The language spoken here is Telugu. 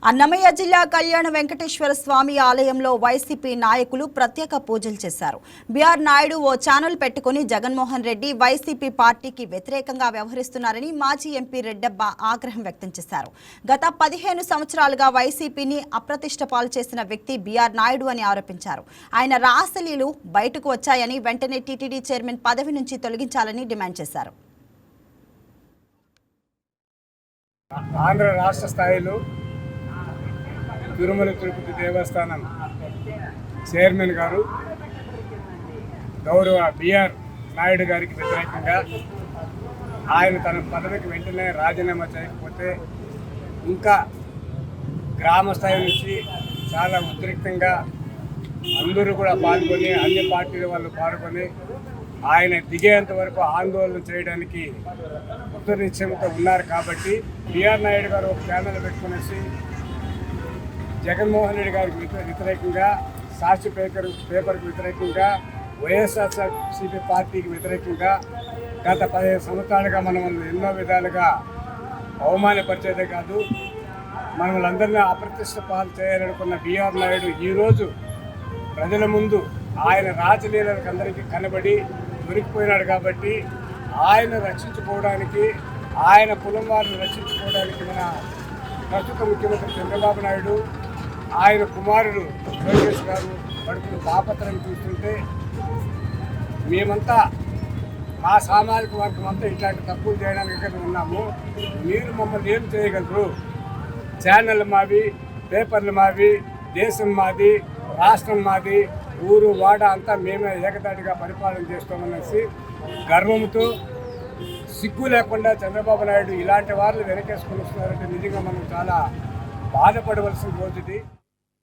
అన్నమయ్య జిల్లా కళ్యాణ వెంకటేశ్వర స్వామి ఆలయంలో వైసీపీ నాయకులు ప్రత్యేక పూజలు చేశారు. బిఆర్ నాయుడు ఓ ఛానల్ పెట్టుకుని జగన్మోహన్ రెడ్డి వైసీపీ పార్టీకి వ్యతిరేకంగా వ్యవహరిస్తున్నారని మాజీ ఎంపీ రెడ్డప్ప ఆగ్రహం వ్యక్తం చేశారు. గత 15 సంవత్సరాలుగా వైసీపీని అప్రతిష్ట పాలు చేసిన వ్యక్తి బిఆర్ నాయుడు అని ఆరోపించారు. ఆయన రాసలీలు బయటకు వచ్చాయని వెంటనే టీటీడీ చైర్మన్ పదవి నుంచి తొలగించాలని డిమాండ్ చేశారు. ఆంధ్ర రాష్ట్ర స్థాయిలో తిరుమల తిరుపతి దేవస్థానం చైర్మన్ గారు గౌరవ బిఆర్ నాయుడు గారికి వ్యతిరేకంగా ఆయన తన పదవికి వెంటనే రాజీనామా చేయకపోతే ఇంకా గ్రామ స్థాయి నుంచి చాలా ఉద్రిక్తంగా అందరూ కూడా పాల్గొని అన్ని పార్టీల వాళ్ళు పాల్గొని ఆయన దిగేంత వరకు ఆందోళన చేయడానికి ఉత్తర నిశ్చయంతో ఉన్నారు. కాబట్టి బిఆర్ నాయుడు గారు ఒక ఛానల్ పెట్టుకునేసి జగన్మోహన్ రెడ్డి గారికి వ్యతిరేకంగా, సాక్షి పేపర్కి వ్యతిరేకంగా, వైఎస్ఆర్సీపీ పార్టీకి వ్యతిరేకంగా గత 15 సంవత్సరాలుగా మనం ఎన్నో విధాలుగా అవమానపరిచేదే కాదు, మనల్ని అందరినీ అప్రతిష్ట పాలు చేయాలనుకున్న బిఆర్ నాయుడు ఈరోజు ప్రజల ముందు ఆయన రాజలీలకు అందరికీ కనబడి దొరికిపోయినాడు. కాబట్టి ఆయన రక్షించుకోవడానికి, ఆయన కులం వారిని రక్షించుకోవడానికి మన ప్రస్తుత ముఖ్యమంత్రి చంద్రబాబు నాయుడు, ఆయన కుమారుడు లోకేష్ గారు పడుకున్న తాపత్రయం చూస్తుంటే మేమంతా మా సామాజిక వర్గం అంతా ఇట్లాంటి తప్పులు చేయడానికి ఉన్నాము. మీరు మమ్మల్ని ఏం చేయగలరు? ఛానల్ మావి, పేపర్లు మావి, దేశం మాది, రాష్ట్రం మాది, ఊరు వాడ అంతా మేమే ఏకతాటిగా పరిపాలన చేస్తామనేసి గర్వంతో, సిగ్గు లేకుండా చంద్రబాబు నాయుడు ఇలాంటి వాళ్ళు వెనకేసుకొని వస్తున్నారంటే నిజంగా మనం చాలా బాధపడవలసిన రోజుది.